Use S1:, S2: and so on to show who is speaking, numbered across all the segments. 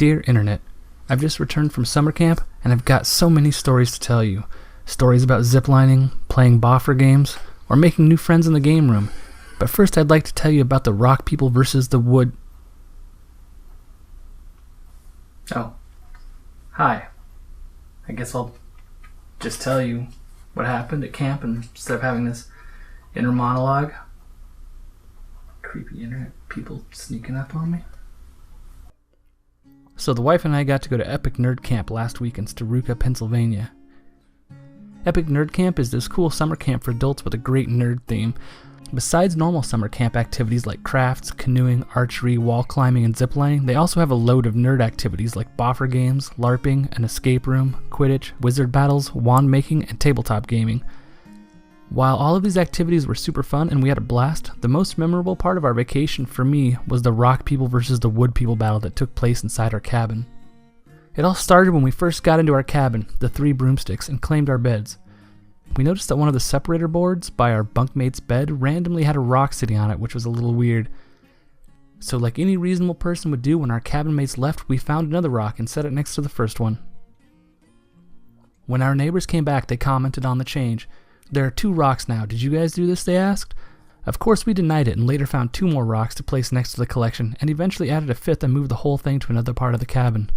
S1: Dear Internet, I've just returned from summer camp, and I've got so many stories to tell you. Stories about ziplining, playing boffer games, or making new friends in the game room. But first I'd like to tell you about the rock people versus the wood... Oh. Hi. I guess I'll just tell you what happened at camp instead of having this inner monologue. Creepy internet people sneaking up on me. So the wife and I got to go to Epic Nerd Camp last week in Staruka, Pennsylvania. Epic Nerd Camp is this cool summer camp for adults with a great nerd theme. Besides normal summer camp activities like crafts, canoeing, archery, wall climbing, and ziplining, they also have a load of nerd activities like boffer games, LARPing, an escape room, Quidditch, wizard battles, wand making, and tabletop gaming. While all of these activities were super fun and we had a blast, the most memorable part of our vacation for me was the rock people versus the wood people battle that took place inside our cabin. It all started when we first got into our cabin, the 3 broomsticks, and claimed our beds. We noticed that one of the separator boards by our bunkmate's bed randomly had a rock sitting on it, which was a little weird. So like any reasonable person would do when our cabin mates left, we found another rock and set it next to the first one. When our neighbors came back, they commented on the change. There are 2 rocks now. Did you guys do this? They asked. Of course we denied it and later found 2 more rocks to place next to the collection and eventually added a 5th and moved the whole thing to another part of the cabin.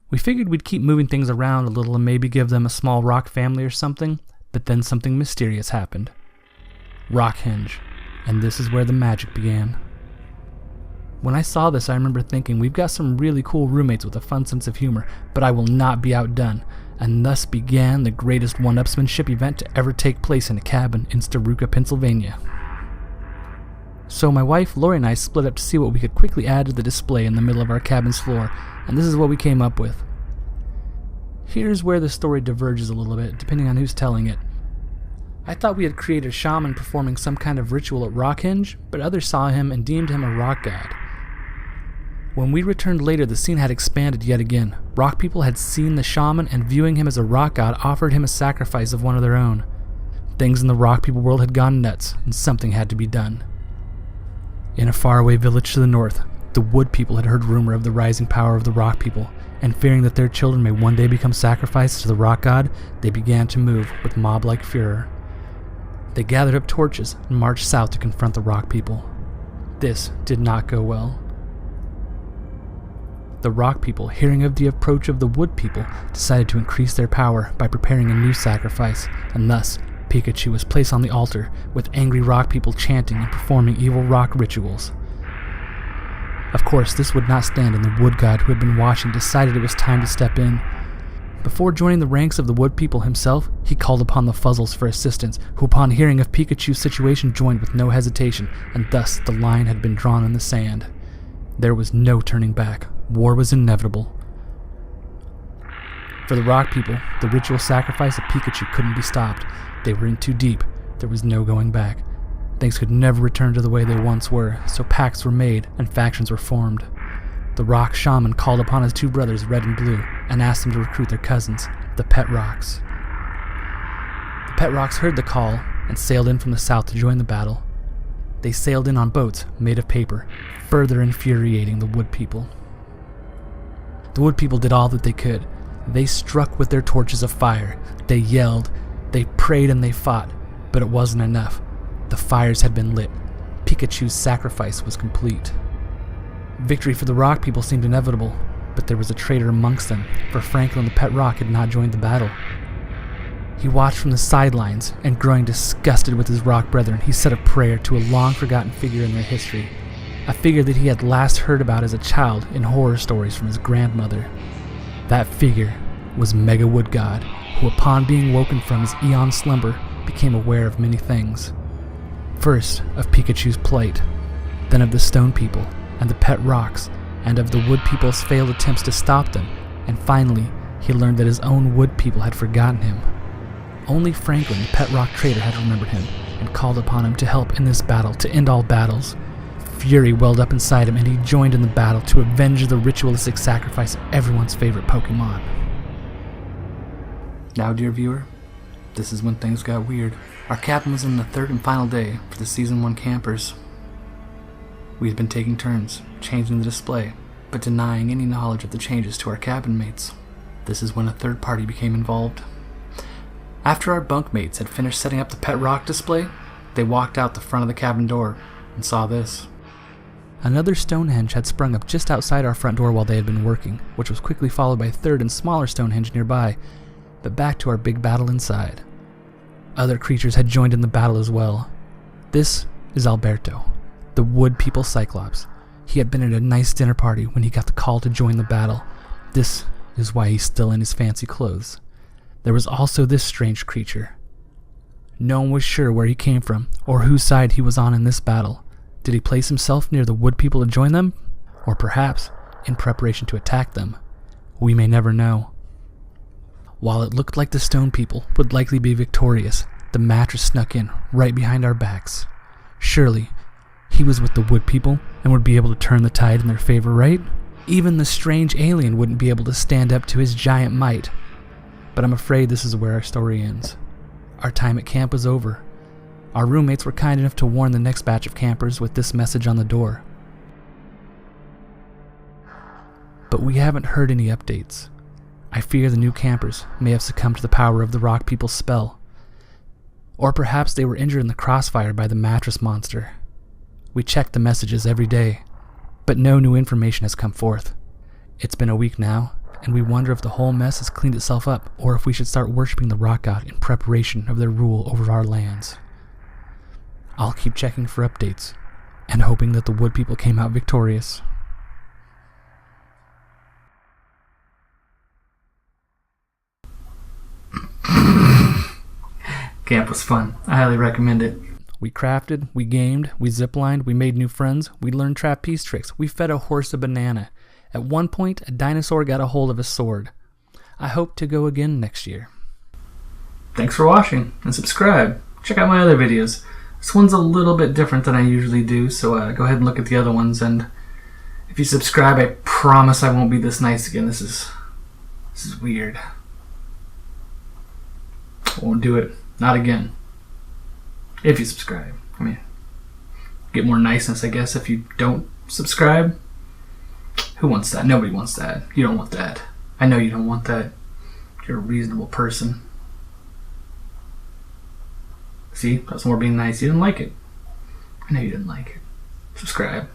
S1: We figured we'd keep moving things around a little and maybe give them a small rock family or something, but then something mysterious happened. Rock hinge. And this is where the magic began. When I saw this, I remember thinking, we've got some really cool roommates with a fun sense of humor, but I will not be outdone. And thus began the greatest one-upsmanship event to ever take place in a cabin in Staruka, Pennsylvania. So my wife, Lori, and I split up to see what we could quickly add to the display in the middle of our cabin's floor, and this is what we came up with. Here's where the story diverges a little bit, depending on who's telling it. I thought we had created a shaman performing some kind of ritual at Rockhenge, but others saw him and deemed him a rock god. When we returned later, the scene had expanded yet again. Rock people had seen the shaman and, viewing him as a rock god, offered him a sacrifice of one of their own. Things in the rock people world had gone nuts, and something had to be done. In a faraway village to the north, the wood people had heard rumor of the rising power of the rock people, and fearing that their children may one day become sacrificed to the rock god, they began to move with mob-like furor. They gathered up torches and marched south to confront the rock people. This did not go well. The rock people, hearing of the approach of the wood people, decided to increase their power by preparing a new sacrifice, and thus Pikachu was placed on the altar, with angry rock people chanting and performing evil rock rituals. Of course, this would not stand, and the wood god who had been watching decided it was time to step in. Before joining the ranks of the wood people himself, he called upon the Fuzzles for assistance, who upon hearing of Pikachu's situation joined with no hesitation, and thus the line had been drawn in the sand. There was no turning back. War was inevitable. For the rock people, the ritual sacrifice of Pikachu couldn't be stopped. They were in too deep. There was no going back. Things could never return to the way they once were, so pacts were made and factions were formed. The rock shaman called upon his 2 brothers, Red and Blue, and asked them to recruit their cousins, the Pet Rocks. The Pet Rocks heard the call and sailed in from the south to join the battle. They sailed in on boats made of paper, further infuriating the wood people. The wood people did all that they could. They struck with their torches of fire. They yelled. They prayed and they fought. But it wasn't enough. The fires had been lit. Pikachu's sacrifice was complete. Victory for the rock people seemed inevitable, but there was a traitor amongst them, for Franklin the Pet Rock had not joined the battle. He watched from the sidelines, and growing disgusted with his rock brethren, he said a prayer to a long-forgotten figure in their history. A figure that he had last heard about as a child in horror stories from his grandmother. That figure was Mega Wood God, who upon being woken from his eon slumber became aware of many things. First, of Pikachu's plight, then of the Stone People and the Pet Rocks, and of the Wood People's failed attempts to stop them, and finally, he learned that his own Wood People had forgotten him. Only Franklin, the Pet Rock traitor, had remembered him, and called upon him to help in this battle, to end all battles. Fury welled up inside him, and he joined in the battle to avenge the ritualistic sacrifice of everyone's favorite Pokemon. Now, dear viewer, this is when things got weird. Our cabin was in the 3rd and final day for the Season 1 campers. We had been taking turns, changing the display, but but denying any knowledge of the changes to our cabin mates. This is when a third party became involved. After our bunkmates had finished setting up the pet rock display, they walked out the front of the cabin door and saw this. Another Stonehenge had sprung up just outside our front door while they had been working, which was quickly followed by a third and smaller Stonehenge nearby, but back to our big battle inside. Other creatures had joined in the battle as well. This is Alberto, the Wood People Cyclops. He had been at a nice dinner party when he got the call to join the battle. This is why he's still in his fancy clothes. There was also this strange creature. No one was sure where he came from or whose side he was on in this battle. Did he place himself near the Wood People to join them? Or perhaps in preparation to attack them? We may never know. While it looked like the Stone People would likely be victorious, the mattress snuck in right behind our backs. Surely, he was with the Wood People and would be able to turn the tide in their favor, right? Even the strange alien wouldn't be able to stand up to his giant might. But I'm afraid this is where our story ends. Our time at camp was over. Our roommates were kind enough to warn the next batch of campers with this message on the door. But we haven't heard any updates. I fear the new campers may have succumbed to the power of the Rock People's spell. Or perhaps they were injured in the crossfire by the mattress monster. We check the messages every day, but no new information has come forth. It's been a week now, and we wonder if the whole mess has cleaned itself up, or if we should start worshipping the rock god in preparation of their rule over our lands. I'll keep checking for updates, and hoping that the Wood People came out victorious. Camp was fun. I highly recommend it. We crafted, we gamed, we ziplined, we made new friends, we learned trapeze tricks, we fed a horse a banana. At one point, a dinosaur got a hold of a sword. I hope to go again next year. Thanks for watching, and subscribe. Check out my other videos. This one's a little bit different than I usually do, so go ahead and look at the other ones, and if you subscribe, I promise I won't be this nice again. This is weird. I won't do it. Not again. If you subscribe. I mean, get more niceness, I guess, if you don't subscribe. Who wants that? Nobody wants that. You don't want that. I know you don't want that. You're a reasonable person. See? That's more being nice. You didn't like it. I know you didn't like it. Subscribe.